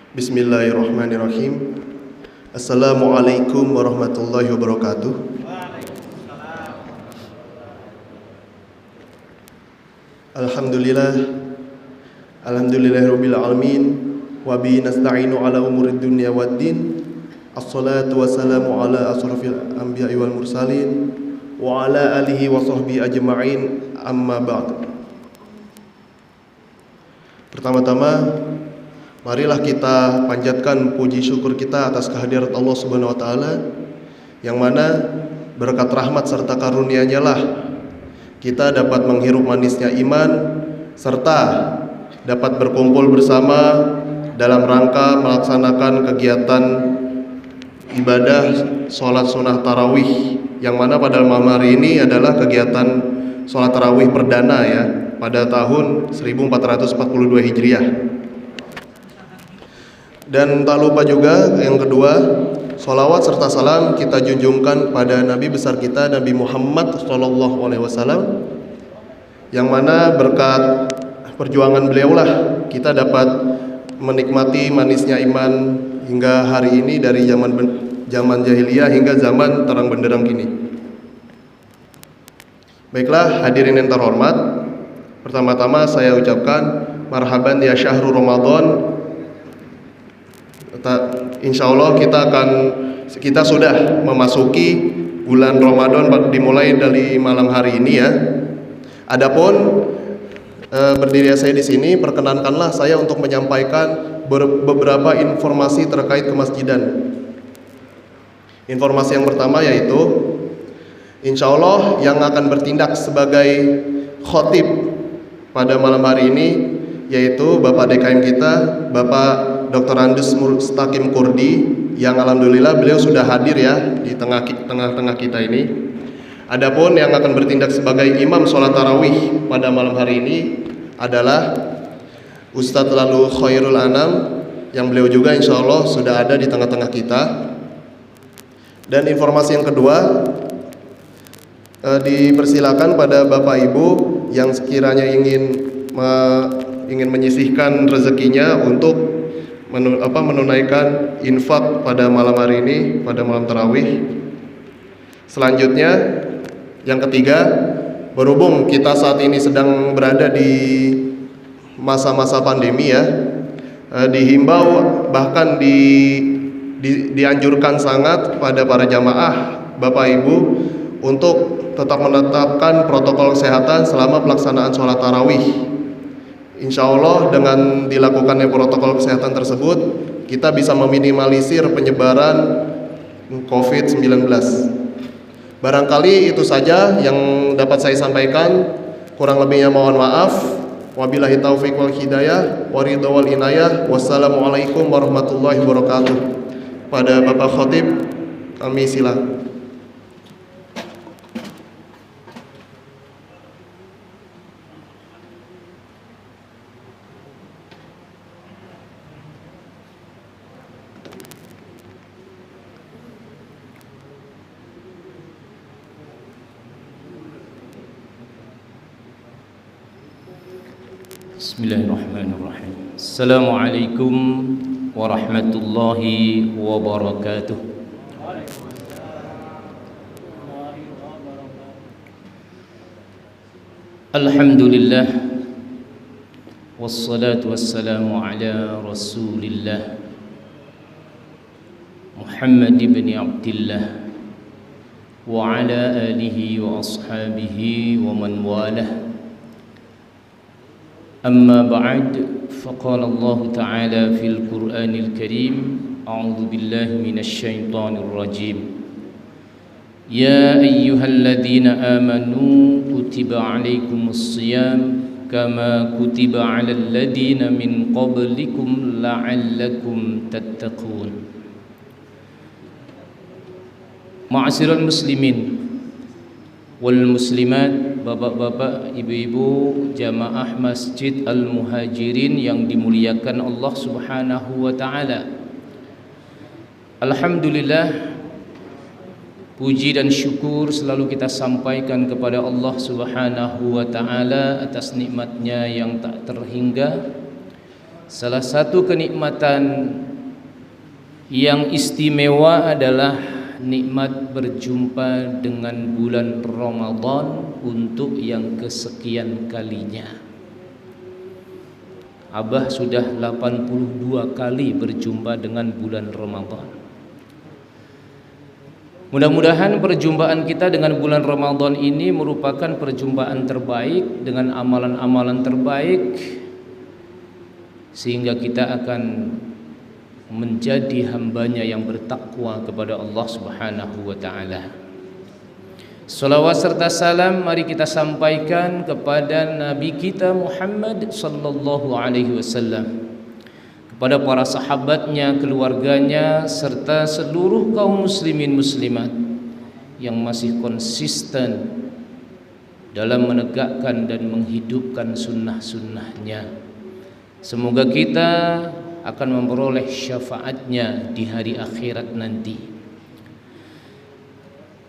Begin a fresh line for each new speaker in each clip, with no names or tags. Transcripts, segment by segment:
Bismillahirrahmanirrahim. Assalamualaikum warahmatullahi wabarakatuh. Alhamdulillahirabbil alamin wa bihi nasta'inu ala umurid dunya waddin. Assalatu wassalamu ala asrofil anbiya'i wal mursalin wa ala alihi wa sahbihi ajma'in, amma ba'd. Pertama-tama, marilah kita panjatkan puji syukur kita atas kehadirat Allah Subhanahu wa taala, yang mana berkat rahmat serta karunia-Nya lah kita dapat menghirup manisnya iman serta dapat berkumpul bersama dalam rangka melaksanakan kegiatan ibadah sholat sunnah tarawih, yang mana pada malam hari ini adalah kegiatan sholat tarawih perdana ya pada tahun 1442 Hijriah. Dan tak lupa juga yang kedua, sholawat serta salam kita junjungkan pada Nabi besar kita, Nabi Muhammad SAW, yang mana berkat perjuangan beliaulah kita dapat menikmati manisnya iman hingga hari ini, dari zaman jahiliyah hingga zaman terang benderang kini. Baiklah hadirin yang terhormat, pertama-tama saya ucapkan marhaban ya syahrul Ramadan. Insya Allah kita sudah memasuki bulan Ramadan dimulai dari malam hari ini ya. Adapun berdiri saya di sini, perkenankanlah saya untuk menyampaikan beberapa informasi terkait kemasjidan. Informasi yang pertama yaitu, insya Allah yang akan bertindak sebagai khotib pada malam hari ini yaitu Bapak DKM kita, Bapak Dr. Andes Mustaqim Kurdi, yang alhamdulillah beliau sudah hadir ya di tengah-tengah kita ini. Adapun yang akan bertindak sebagai imam sholat tarawih pada malam hari ini adalah Ustadz Lalu Khairul Anam, yang beliau juga insya Allah sudah ada di tengah-tengah kita. Dan informasi yang kedua, dipersilakan pada Bapak Ibu yang sekiranya ingin menyisihkan rezekinya untuk menunaikan infak pada malam hari ini, pada malam tarawih. Selanjutnya yang ketiga, berhubung kita saat ini sedang berada di masa-masa pandemi ya, dihimbau bahkan dianjurkan sangat pada para jamaah Bapak Ibu untuk tetap menetapkan protokol kesehatan selama pelaksanaan sholat tarawih. Insya Allah dengan dilakukannya protokol kesehatan tersebut, kita bisa meminimalisir penyebaran COVID-19. Barangkali itu saja yang dapat saya sampaikan. Kurang lebihnya mohon maaf. Wabillahi taufiq wal hidayah, waridho wal inayah. Wassalamualaikum warahmatullahi wabarakatuh. Pada Bapak Khotib, kami silakan.
Bismillahirrahmanirrahim. Assalamualaikum warahmatullahi wabarakatuh. Alhamdulillah, wassalatu wassalamu ala rasulillah Muhammad ibn Abdillah wa ala alihi wa ashabihi wa man walah. أما بعد فقال الله تعالى في القرآن الكريم أعوذ بالله من الشيطان الرجيم يا أيها الذين آمنوا كتب عليكم الصيام كما كتب على الذين من قبلكم لعلكم تتقون. معاشر المسلمين والmuslimat, bapak-bapak, ibu-ibu, jamaah Masjid Al-Muhajirin yang dimuliakan Allah Subhanahu wa taala. Alhamdulillah, puji dan syukur selalu kita sampaikan kepada Allah Subhanahu wa taala atas nikmatnya yang tak terhingga, salah satu kenikmatan yang istimewa adalah nikmat berjumpa dengan bulan Ramadan untuk yang kesekian kalinya. Abah sudah 82 kali berjumpa dengan bulan Ramadan. Mudah-mudahan perjumpaan kita dengan bulan Ramadan ini merupakan perjumpaan terbaik dengan amalan-amalan terbaik, sehingga kita akan menjadi hambanya yang bertakwa kepada Allah Subhanahu wa ta'ala. Salawat serta salam mari kita sampaikan kepada Nabi kita Muhammad sallallahu alaihi wasallam, kepada para sahabatnya, keluarganya, serta seluruh kaum muslimin muslimat yang masih konsisten dalam menegakkan dan menghidupkan sunnah-sunnahnya. Semoga kita akan memperoleh syafaatnya di hari akhirat nanti.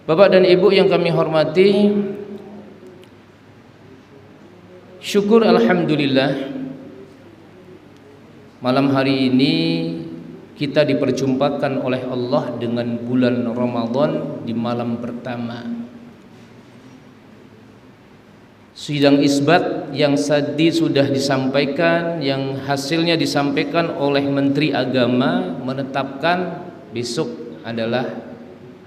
Bapak dan Ibu yang kami hormati, syukur alhamdulillah malam hari ini kita diperjumpakan oleh Allah dengan bulan Ramadan di malam pertama. Sidang isbat yang tadi sudah disampaikan, yang hasilnya disampaikan oleh Menteri Agama, menetapkan besok adalah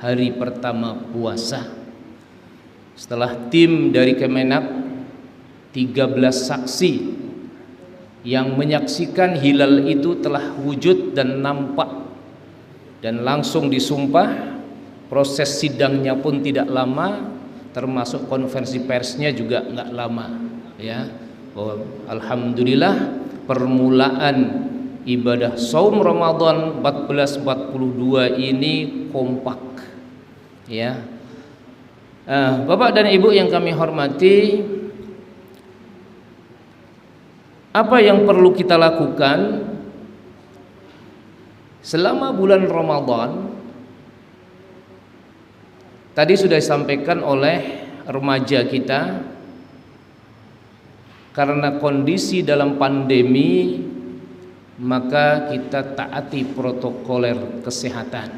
hari pertama puasa. Setelah tim dari Kemenak 13 saksi yang menyaksikan hilal itu telah wujud dan nampak dan langsung disumpah, proses sidangnya pun tidak lama, termasuk konferensi persnya juga nggak lama, ya. Bahwa alhamdulillah permulaan ibadah saum Ramadan 1442 ini kompak, ya. Bapak dan Ibu yang kami hormati, apa yang perlu kita lakukan selama bulan Ramadan? Tadi sudah disampaikan oleh remaja kita, karena kondisi dalam pandemi maka kita taati protokoler kesehatan.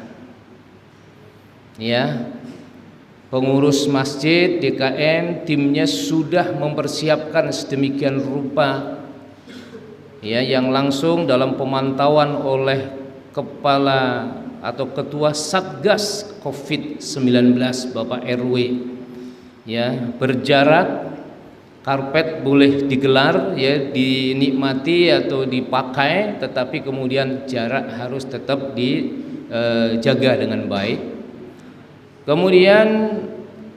Ya, pengurus masjid DKM timnya sudah mempersiapkan sedemikian rupa, ya, yang langsung dalam pemantauan oleh kepala atau ketua Satgas COVID-19 Bapak RW, ya, berjarak, karpet boleh digelar, ya, dinikmati atau dipakai, tetapi kemudian jarak harus tetap dijaga dengan baik. Kemudian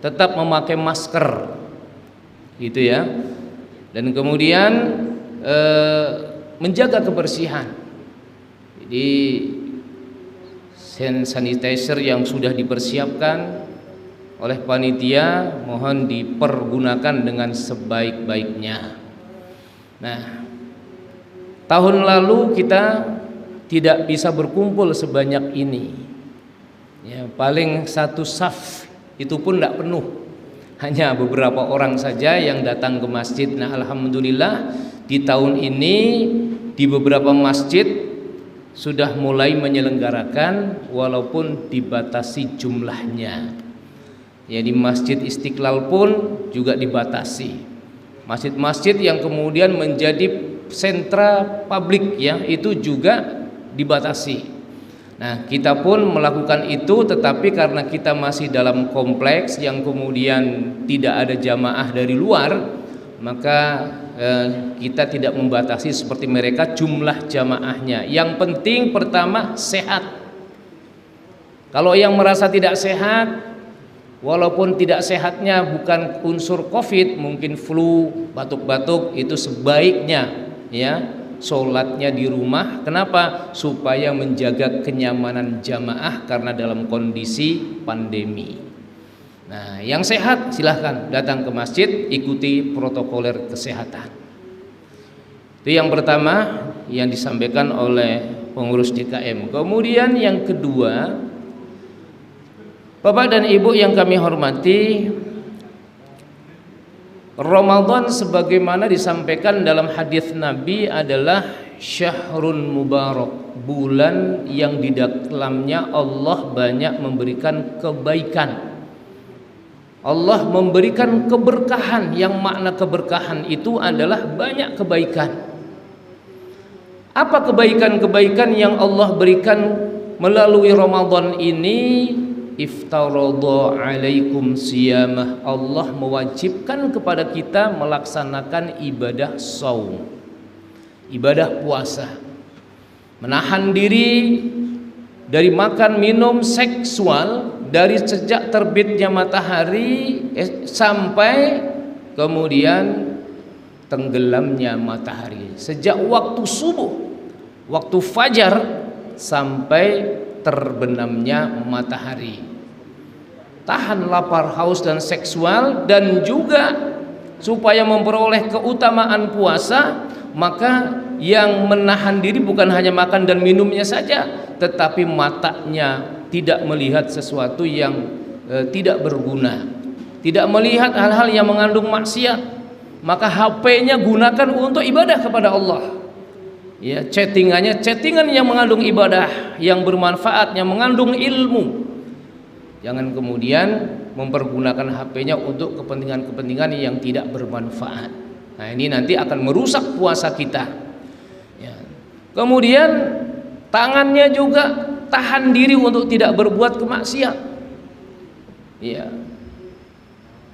tetap memakai masker, gitu ya, dan kemudian menjaga kebersihan. Jadi hand sanitizer yang sudah dipersiapkan oleh panitia mohon dipergunakan dengan sebaik-baiknya. Nah, tahun lalu kita tidak bisa berkumpul sebanyak ini, ya, paling satu saf itu pun tidak penuh, hanya beberapa orang saja yang datang ke masjid. Nah, alhamdulillah di tahun ini di beberapa masjid sudah mulai menyelenggarakan walaupun dibatasi jumlahnya. Ya, di Masjid Istiqlal pun juga dibatasi. Masjid-masjid yang kemudian menjadi sentra publik, ya, itu juga dibatasi. Nah, kita pun melakukan itu, tetapi karena kita masih dalam kompleks yang kemudian tidak ada jamaah dari luar, maka kita tidak membatasi seperti mereka jumlah jamaahnya. Yang penting pertama sehat. Kalau yang merasa tidak sehat, walaupun tidak sehatnya bukan unsur COVID, mungkin flu, batuk-batuk, itu sebaiknya, ya, sholatnya di rumah. Kenapa? Supaya menjaga kenyamanan jamaah karena dalam kondisi pandemi. Nah, yang sehat silahkan datang ke masjid, ikuti protokoler kesehatan. Itu yang pertama yang disampaikan oleh pengurus DKM. Kemudian yang kedua, Bapak dan Ibu yang kami hormati, Ramadan sebagaimana disampaikan dalam hadis Nabi adalah syahrun mubarak, bulan yang di dalamnya Allah banyak memberikan kebaikan. Allah memberikan keberkahan, yang makna keberkahan itu adalah banyak kebaikan. Apa kebaikan-kebaikan yang Allah berikan melalui Ramadan ini? Iftaradha alaikum siyamah, Allah mewajibkan kepada kita melaksanakan ibadah saum, ibadah puasa, menahan diri dari makan minum seksual dari sejak terbitnya matahari sampai kemudian tenggelamnya matahari, sejak waktu subuh, waktu fajar sampai terbenamnya matahari. Tahan lapar, haus dan seksual, dan juga supaya memperoleh keutamaan puasa, maka yang menahan diri bukan hanya makan dan minumnya saja, tetapi matanya tidak melihat sesuatu yang tidak berguna, tidak melihat hal-hal yang mengandung maksiat. Maka HP-nya gunakan untuk ibadah kepada Allah. Ya, chattingan yang mengandung ibadah, yang bermanfaat, yang mengandung ilmu. Jangan kemudian mempergunakan HP-nya untuk kepentingan-kepentingan yang tidak bermanfaat. Nah, ini nanti akan merusak puasa kita. Ya. Kemudian tangannya juga tahan diri untuk tidak berbuat kemaksiat. Ya.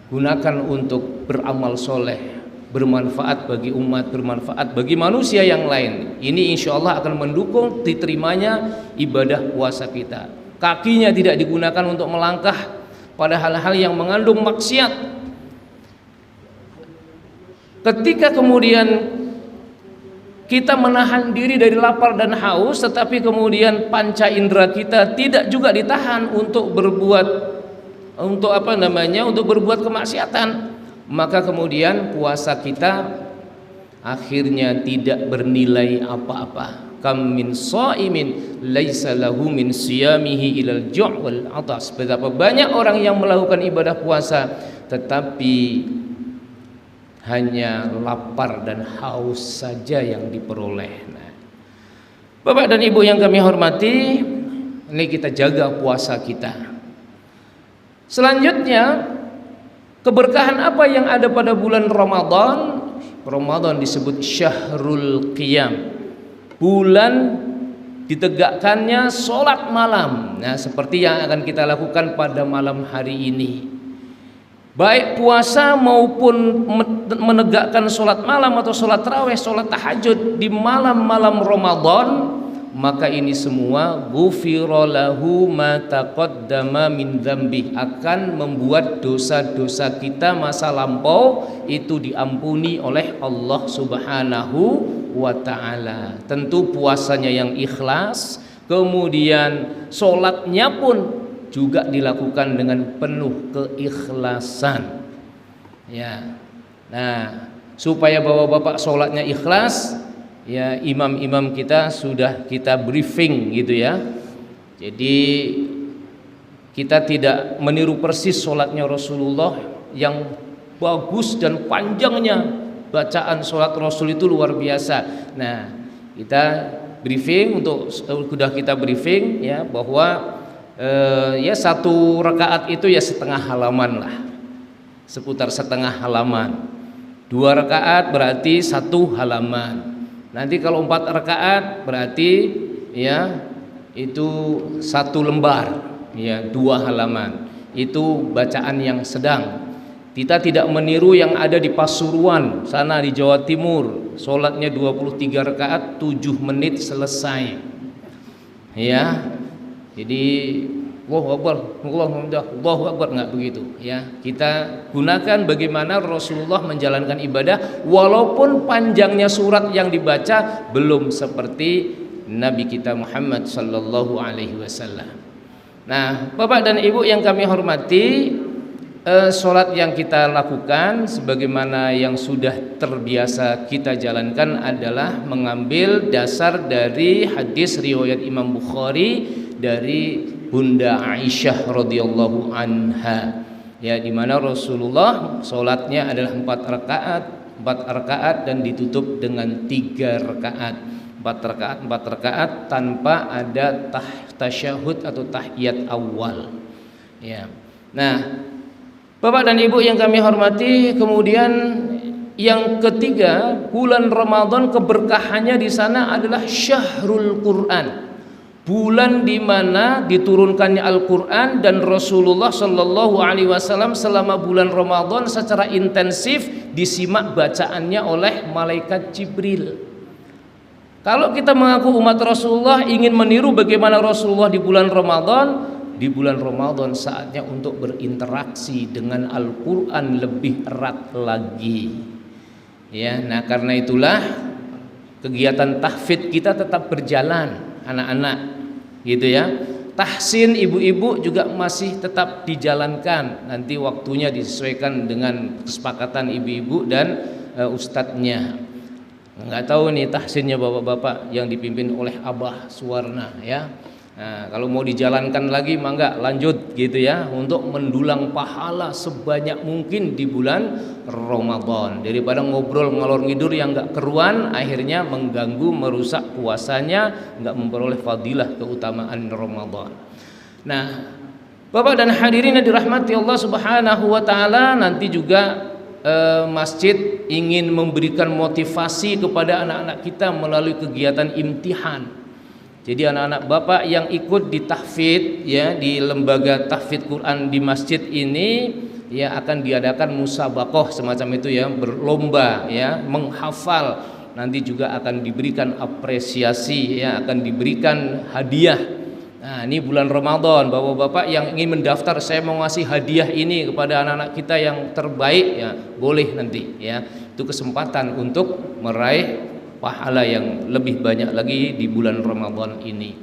Gunakan untuk beramal soleh, bermanfaat bagi umat, bermanfaat bagi manusia yang lain. Ini insya Allah akan mendukung diterimanya ibadah puasa kita. Kakinya tidak digunakan untuk melangkah pada hal-hal yang mengandung maksiat. Ketika kemudian kita menahan diri dari lapar dan haus, tetapi kemudian panca indera kita tidak juga ditahan untuk berbuat, untuk berbuat kemaksiatan, maka kemudian puasa kita akhirnya tidak bernilai apa-apa. Kam min shaimin laisa lahu min siyamihi ilal ju' wal 'atas. Betapa banyak orang yang melakukan ibadah puasa tetapi hanya lapar dan haus saja yang diperoleh. Nah, Bapak dan Ibu yang kami hormati, ini kita jaga puasa kita. Selanjutnya, keberkahan apa yang ada pada bulan Ramadan? Ramadan disebut syahrul qiyam, bulan ditegakkannya sholat malam. Nah, seperti yang akan kita lakukan pada malam hari ini, baik puasa maupun menegakkan sholat malam atau sholat tarawih, sholat tahajud di malam-malam Ramadan, maka ini semua ghufira lahu ma taqaddama min dzambi, akan membuat dosa-dosa kita masa lampau itu diampuni oleh Allah Subhanahu wa ta'ala. Tentu puasanya yang ikhlas, kemudian sholatnya pun juga dilakukan dengan penuh keikhlasan. Ya. Nah, supaya bapak-bapak sholatnya ikhlas, ya, imam-imam kita sudah kita briefing gitu ya. Jadi kita tidak meniru persis sholatnya Rasulullah yang bagus dan panjangnya. Bacaan sholat Rasul itu luar biasa. Nah, kita briefing, sudah kita briefing ya, bahwa ya satu rakaat itu ya setengah halaman lah, seputar setengah halaman. 2 rakaat berarti 1 halaman. Nanti kalau 4 rakaat berarti ya itu 1 lembar, ya 2 halaman. Itu bacaan yang sedang. Kita tidak meniru yang ada di Pasuruan sana di Jawa Timur, sholatnya 23 rakaat 7 menit selesai. Ya. Jadi Allahu Akbar, Allahu Akbar, enggak begitu ya. Kita gunakan bagaimana Rasulullah menjalankan ibadah, walaupun panjangnya surat yang dibaca belum seperti Nabi kita Muhammad sallallahu alaihi wasallam. Nah, Bapak dan Ibu yang kami hormati, sholat yang kita lakukan sebagaimana yang sudah terbiasa kita jalankan adalah mengambil dasar dari hadis riwayat Imam Bukhari dari Bunda Aisyah radhiyallahu anha, ya, di mana Rasulullah sholatnya adalah 4 rakaat dan ditutup dengan 3 rakaat. 4 rakaat tanpa ada tasyahud atau tahiyat awal. Ya. Nah, Bapak dan Ibu yang kami hormati, kemudian yang ketiga, bulan Ramadan keberkahannya di sana adalah syahrul Quran. Bulan di mana diturunkannya Al-Qur'an, dan Rasulullah Shallallahu alaihi wasallam selama bulan Ramadan secara intensif disimak bacaannya oleh malaikat Jibril. Kalau kita mengaku umat Rasulullah ingin meniru bagaimana Rasulullah di bulan Ramadan saatnya untuk berinteraksi dengan Al-Qur'an lebih erat lagi. Ya, nah karena itulah kegiatan tahfidz kita tetap berjalan, anak-anak. Gitu ya. Tahsin ibu-ibu juga masih tetap dijalankan. Nanti waktunya disesuaikan dengan kesepakatan ibu-ibu dan ustadznya. Nggak tahu nih tahsinnya bapak-bapak yang dipimpin oleh Abah Suwarna ya. Nah, kalau mau dijalankan lagi mangga lanjut gitu ya, untuk mendulang pahala sebanyak mungkin di bulan Ramadan, daripada ngobrol ngalor ngidur yang nggak keruan akhirnya mengganggu, merusak puasanya, nggak memperoleh fadilah keutamaan Ramadan. Nah, Bapak dan hadirin yang dirahmati Allah Subhanahu wa taala, nanti juga masjid ingin memberikan motivasi kepada anak-anak kita melalui kegiatan imtihan. Jadi anak-anak Bapak yang ikut di tahfidz ya, di lembaga tahfidz Quran di masjid ini ya, akan diadakan musabaqah semacam itu ya, berlomba ya, menghafal. Nanti juga akan diberikan apresiasi ya, akan diberikan hadiah. Nah, ini bulan Ramadan, Bapak-bapak yang ingin mendaftar, saya mau ngasih hadiah ini kepada anak-anak kita yang terbaik ya, boleh nanti ya. Itu kesempatan untuk meraih pahala yang lebih banyak lagi di bulan Ramadan ini.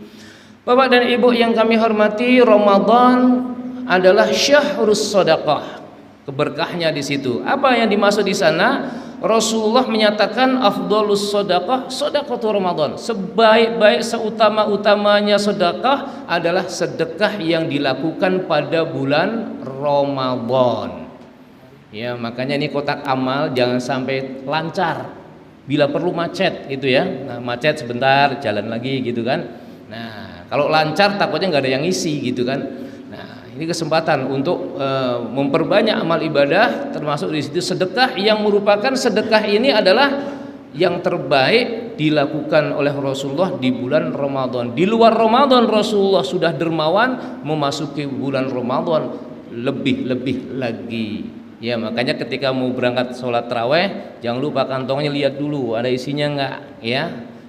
Bapak dan Ibu yang kami hormati, Ramadan adalah syahrus sedekah. Keberkahnya di situ. Apa yang dimaksud di sana? Rasulullah menyatakan afdhalus sedekah sedekahtu Ramadan. Sebaik-baik, seutama-utamanya sedekah adalah sedekah yang dilakukan pada bulan Ramadan. Ya, makanya ini kotak amal jangan sampai lancar. Bila perlu macet gitu ya, nah macet sebentar jalan lagi gitu kan. Nah kalau lancar takutnya nggak ada yang ngisi gitu kan. Nah ini kesempatan untuk memperbanyak amal ibadah, termasuk di situ sedekah, yang merupakan sedekah ini adalah yang terbaik dilakukan oleh Rasulullah di bulan Ramadan. Di luar Ramadan Rasulullah sudah dermawan, memasuki bulan Ramadan lebih-lebih lagi. Ya, makanya ketika mau berangkat sholat taraweh jangan lupa kantongnya lihat dulu ada isinya enggak ya.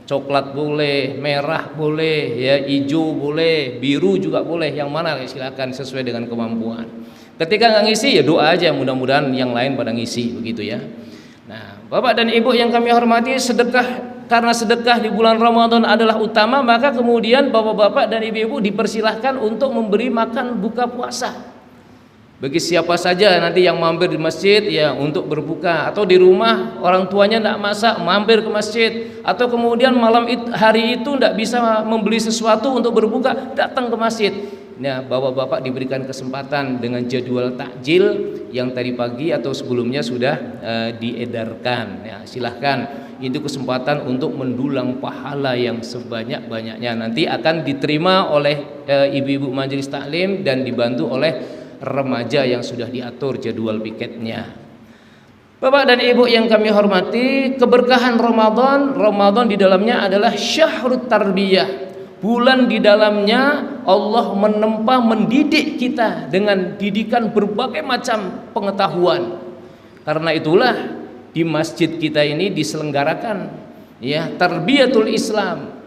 Coklat boleh, merah boleh ya, hijau boleh, biru juga boleh, yang mana silakan sesuai dengan kemampuan. Ketika nggak ngisi ya doa aja, mudah-mudahan yang lain pada ngisi begitu ya. Nah, Bapak dan Ibu yang kami hormati, sedekah, karena sedekah di bulan Ramadan adalah utama, maka kemudian Bapak-bapak dan Ibu-ibu dipersilahkan untuk memberi makan buka puasa. Bagi siapa saja nanti yang mampir di masjid ya untuk berbuka, atau di rumah orang tuanya tidak masak, mampir ke masjid, atau kemudian hari itu tidak bisa membeli sesuatu untuk berbuka, datang ke masjid. Nah, bapak-bapak diberikan kesempatan dengan jadwal takjil yang tadi pagi atau sebelumnya sudah diedarkan. Ya, silahkan, itu kesempatan untuk mendulang pahala yang sebanyak-banyaknya. Nanti akan diterima oleh ibu-ibu majelis taklim dan dibantu oleh remaja yang sudah diatur jadwal piketnya. Bapak dan Ibu yang kami hormati, keberkahan Ramadan di dalamnya adalah syahrut tarbiyah. Bulan di dalamnya Allah menempa mendidik kita dengan didikan berbagai macam pengetahuan. Karena itulah di masjid kita ini diselenggarakan ya tarbiyatul Islam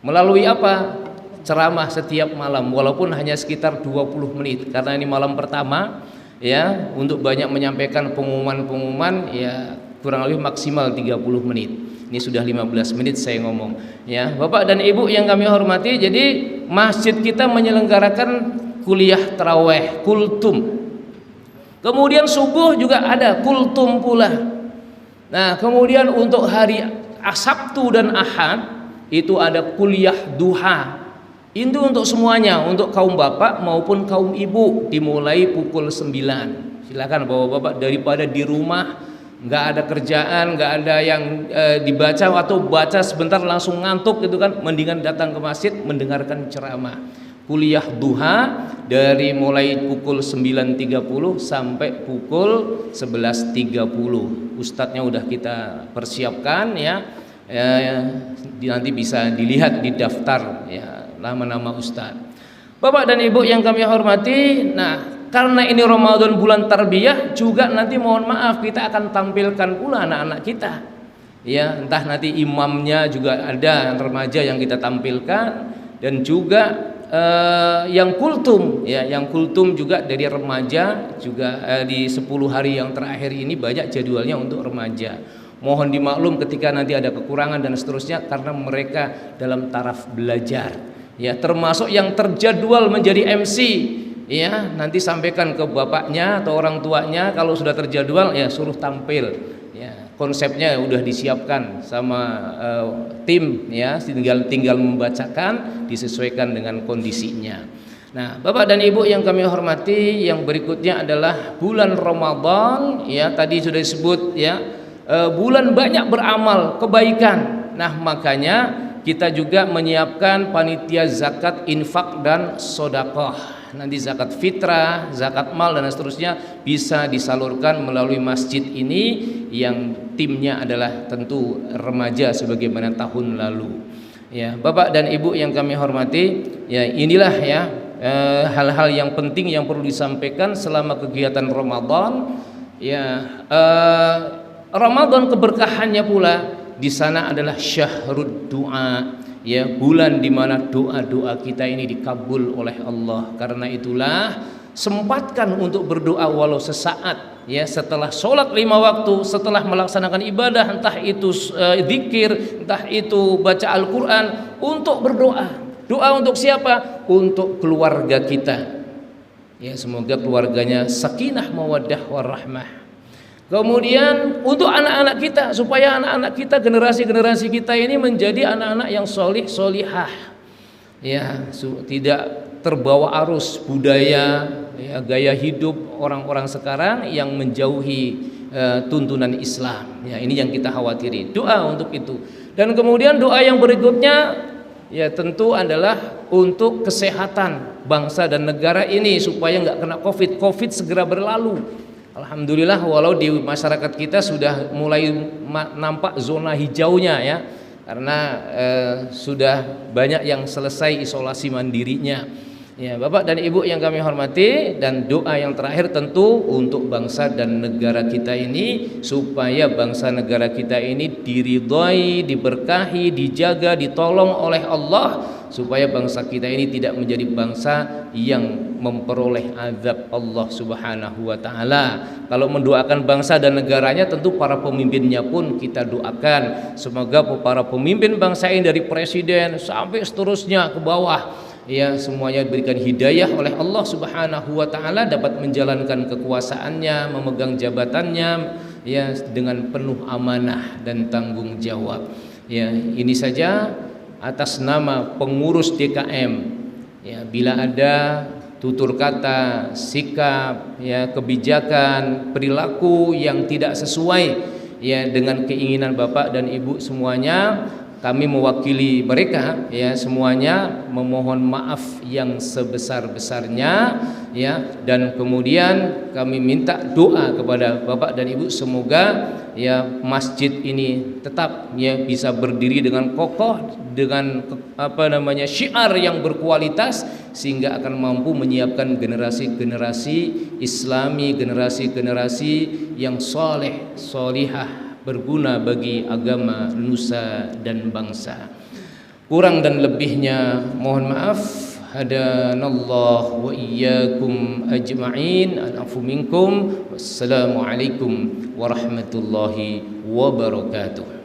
melalui apa? Ceramah setiap malam, walaupun hanya sekitar 20 menit karena ini malam pertama ya, untuk banyak menyampaikan pengumuman-pengumuman ya kurang lebih maksimal 30 menit. Ini sudah 15 menit saya ngomong ya. Bapak dan Ibu yang kami hormati, jadi masjid kita menyelenggarakan kuliah taraweh, kultum. Kemudian subuh juga ada kultum pula. Nah, kemudian untuk hari Sabtu dan Ahad itu ada kuliah duha. Itu untuk semuanya, untuk kaum bapak maupun kaum ibu, dimulai pukul 9. Silakan bapak-bapak daripada di rumah nggak ada kerjaan, nggak ada yang dibaca atau baca sebentar langsung ngantuk gitu kan, mendingan datang ke masjid mendengarkan ceramah. Kuliah duha dari mulai pukul 9.30 sampai pukul 11.30. Ustadznya udah kita persiapkan ya, nanti bisa dilihat di daftar ya nama-nama ustadz. Bapak dan Ibu yang kami hormati, nah karena ini Ramadan bulan tarbiyah juga, nanti mohon maaf kita akan tampilkan pula anak-anak kita ya, entah nanti imamnya juga ada remaja yang kita tampilkan, dan juga yang kultum ya, yang kultum juga dari remaja juga di 10 hari yang terakhir ini banyak jadwalnya untuk remaja. Mohon dimaklum ketika nanti ada kekurangan dan seterusnya karena mereka dalam taraf belajar ya, termasuk yang terjadwal menjadi MC ya, nanti sampaikan ke bapaknya atau orang tuanya kalau sudah terjadwal ya suruh tampil ya, konsepnya udah disiapkan sama tim ya, tinggal membacakan disesuaikan dengan kondisinya. Nah, Bapak dan Ibu yang kami hormati, yang berikutnya adalah bulan Ramadan ya, tadi sudah disebut ya, bulan banyak beramal kebaikan. Nah, makanya kita juga menyiapkan panitia zakat, infak dan sedekah. Nanti zakat fitrah, zakat mal dan seterusnya bisa disalurkan melalui masjid ini yang timnya adalah tentu remaja sebagaimana tahun lalu. Ya, Bapak dan Ibu yang kami hormati, ya inilah ya hal-hal yang penting yang perlu disampaikan selama kegiatan Ramadan. Ya, Ramadan keberkahannya pula di sana adalah syahrud du'a ya, bulan di mana doa-doa kita ini dikabul oleh Allah. Karena itulah sempatkan untuk berdoa walau sesaat ya, setelah sholat 5 waktu, setelah melaksanakan ibadah, entah itu zikir, entah itu baca Al-Quran, untuk berdoa. Doa untuk siapa? Untuk keluarga kita ya, semoga keluarganya sakinah mawaddah warahmah. Kemudian untuk anak-anak kita, supaya anak-anak kita, generasi-generasi kita ini menjadi anak-anak yang solih solihah ya, tidak terbawa arus budaya ya, gaya hidup orang-orang sekarang yang menjauhi tuntunan Islam ya, ini yang kita khawatiri. Doa untuk itu. Dan kemudian doa yang berikutnya ya tentu adalah untuk kesehatan bangsa dan negara ini supaya nggak kena COVID segera berlalu. Alhamdulillah, walau di masyarakat kita sudah mulai nampak zona hijaunya ya, karena sudah banyak yang selesai isolasi mandirinya ya, Bapak dan Ibu yang kami hormati. Dan doa yang terakhir tentu untuk bangsa dan negara kita ini, supaya bangsa negara kita ini diridhai, diberkahi, dijaga, ditolong oleh Allah, supaya bangsa kita ini tidak menjadi bangsa yang memperoleh azab Allah Subhanahu wa taala. Kalau mendoakan bangsa dan negaranya, tentu para pemimpinnya pun kita doakan, semoga para pemimpin bangsa ini dari presiden sampai seterusnya ke bawah ya, semuanya diberikan hidayah oleh Allah Subhanahu wa taala, dapat menjalankan kekuasaannya, memegang jabatannya ya dengan penuh amanah dan tanggung jawab. Ya, ini saja atas nama pengurus DKM ya, bila ada tutur kata, sikap ya, kebijakan, perilaku yang tidak sesuai ya dengan keinginan Bapak dan Ibu semuanya, kami mewakili mereka ya, semuanya memohon maaf yang sebesar-besarnya ya, dan kemudian kami minta doa kepada Bapak dan Ibu, semoga ya masjid ini tetap ya bisa berdiri dengan kokoh, dengan syiar yang berkualitas, sehingga akan mampu menyiapkan generasi-generasi Islami, generasi-generasi yang soleh, solihah, berguna bagi agama, nusa dan bangsa. Kurang dan lebihnya mohon maaf. Hadanallah wa iyyakum ajma'in. Al-afu minkum. Wassalamualaikum warahmatullahi wabarakatuh.